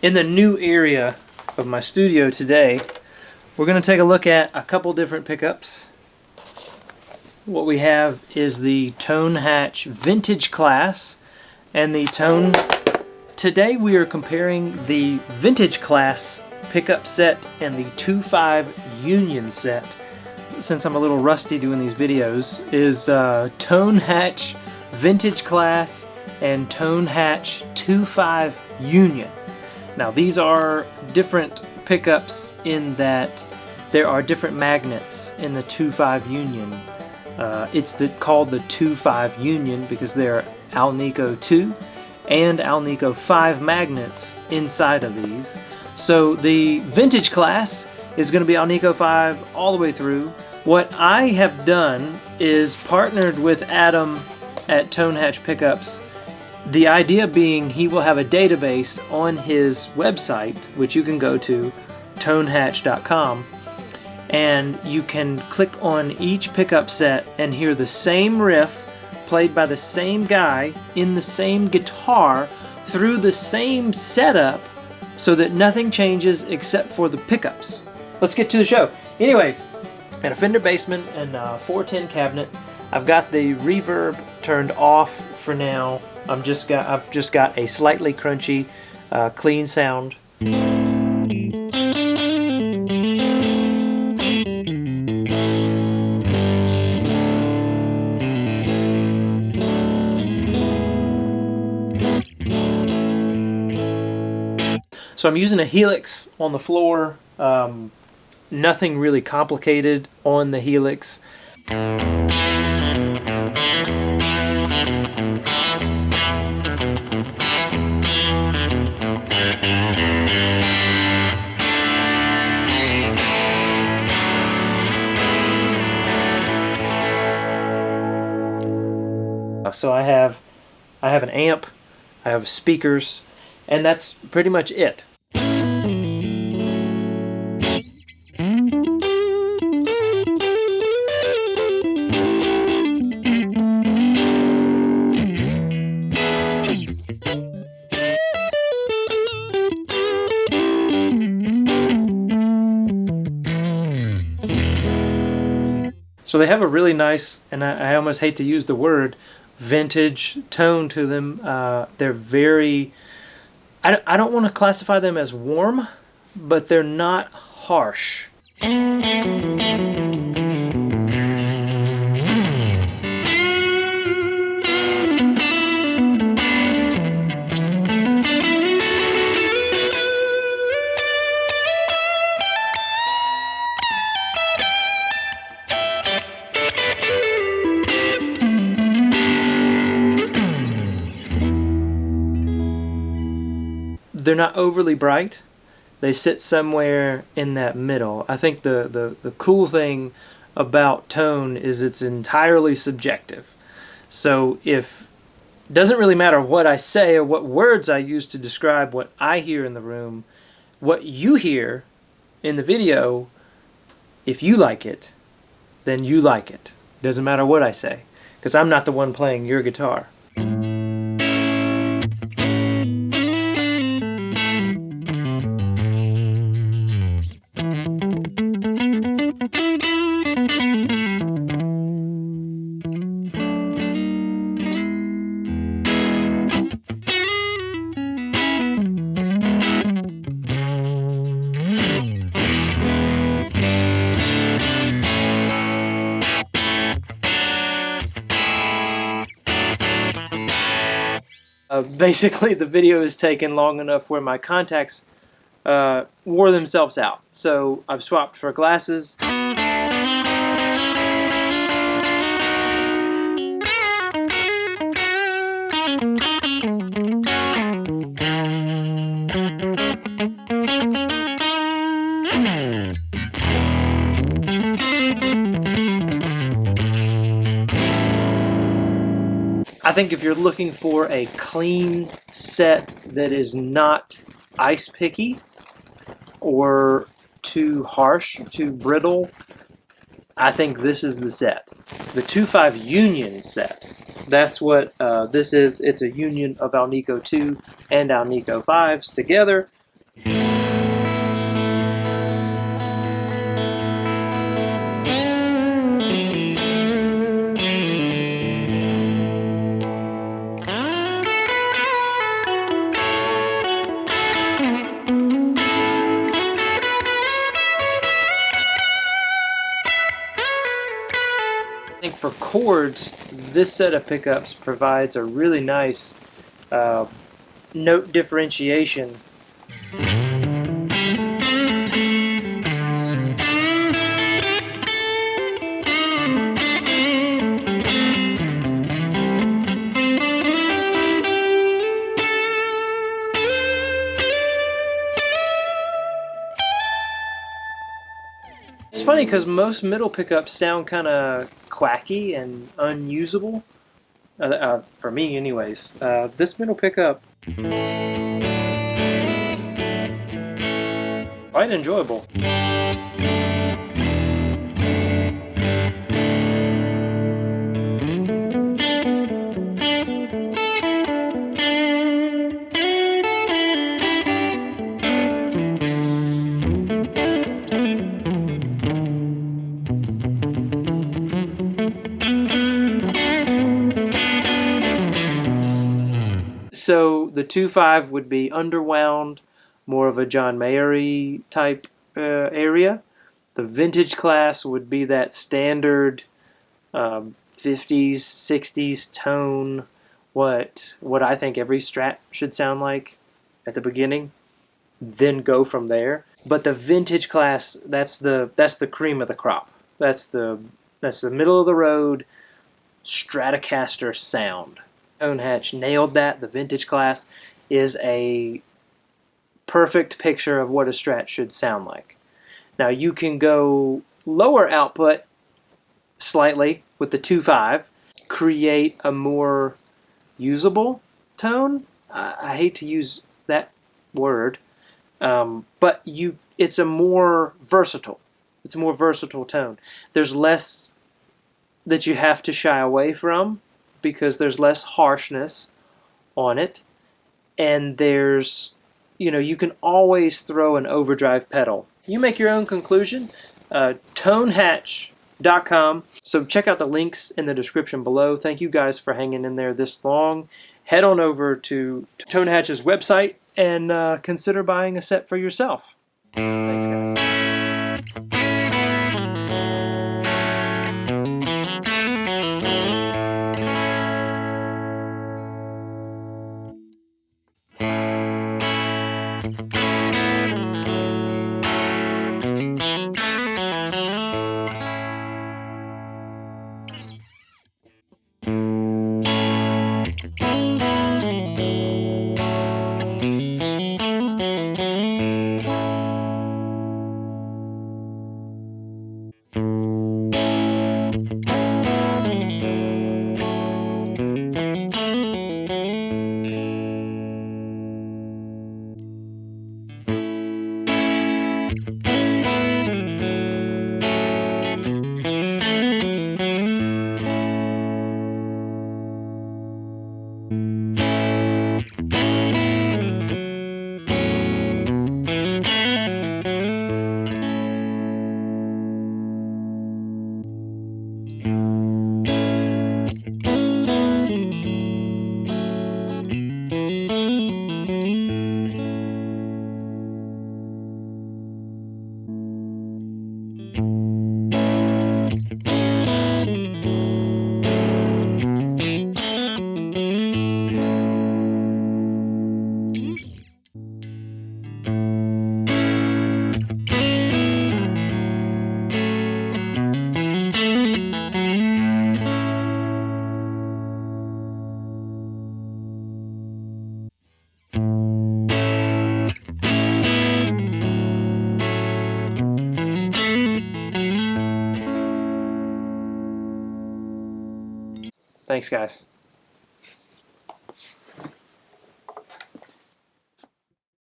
In the new area of my studio today, we're going to take a look at a couple different pickups. What we have is the Tone Hatch Vintage Class and the Tone. Today we are comparing the Vintage Class pickup set and the 2.5 Union set. Since I'm a little rusty doing these videos, is Tone Hatch Vintage Class and Tone Hatch 2.5 Union. Now these are different pickups in that there are different magnets in the 2.5 Union. It's called the 2.5 Union because there are alnico 2 and alnico 5 magnets inside of these. So the Vintage Class is going to be alnico 5 all the way through. What I have done is partnered with Adam at Tone Hatch Pickups. The idea being he will have a database on his website, which you can go to, tonehatch.com, and you can click on each pickup set and hear the same riff played by the same guy in the same guitar through the same setup so that nothing changes except for the pickups. Let's get to the show. Anyways, and a Fender Bassman and a 410 cabinet. I've got the reverb turned off for now. I've just got a slightly crunchy, clean sound. So I'm using a Helix on the floor. Nothing really complicated on the Helix. So I have an amp, I have speakers, and that's pretty much it. So they have a really nice, and I almost hate to use the word, vintage tone to them. They're very, I don't want to classify them as warm, but they're not harsh. They're not overly bright. They sit somewhere in that middle. I think the cool thing about tone is it's entirely subjective. So it doesn't really matter what I say or what words I use to describe what I hear in the room, what you hear in the video, if you like it, then you like it. Doesn't matter what I say, because I'm not the one playing your guitar. Basically, the video is taken long enough where my contacts wore themselves out. So I've swapped for glasses. I think if you're looking for a clean set that is not ice picky or too harsh, too brittle, I think this is the set. The 2.5 Union set. That's what this is. It's a union of alnico 2 and alnico 5s together. for chords, this set of pickups provides a really nice note differentiation. It's funny because most middle pickups sound kind of quacky and unusable, for me anyways. This middle pickup, quite enjoyable. So the 2.5 would be underwound, more of a John Mayer-y type area. The vintage class would be that standard 50s, 60s tone, what I think every Strat should sound like at the beginning, then go from there. But the vintage class, that's the cream of the crop. That's the middle of the road Stratocaster sound. Tone Hatch nailed that. The vintage class is a perfect picture of what a Strat should sound like. Now you can go lower output slightly with the 2.5, create a more usable tone. I hate to use that word, but it's a more versatile. It's a more versatile tone. There's less that you have to shy away from because there's less harshness on it, and there's, you can always throw an overdrive pedal. You make your own conclusion. Tonehatch.com. So check out the links in the description below. Thank you guys for hanging in there this long. Head on over to Tonehatch's website and consider buying a set for yourself. Thanks, guys. Thanks, guys.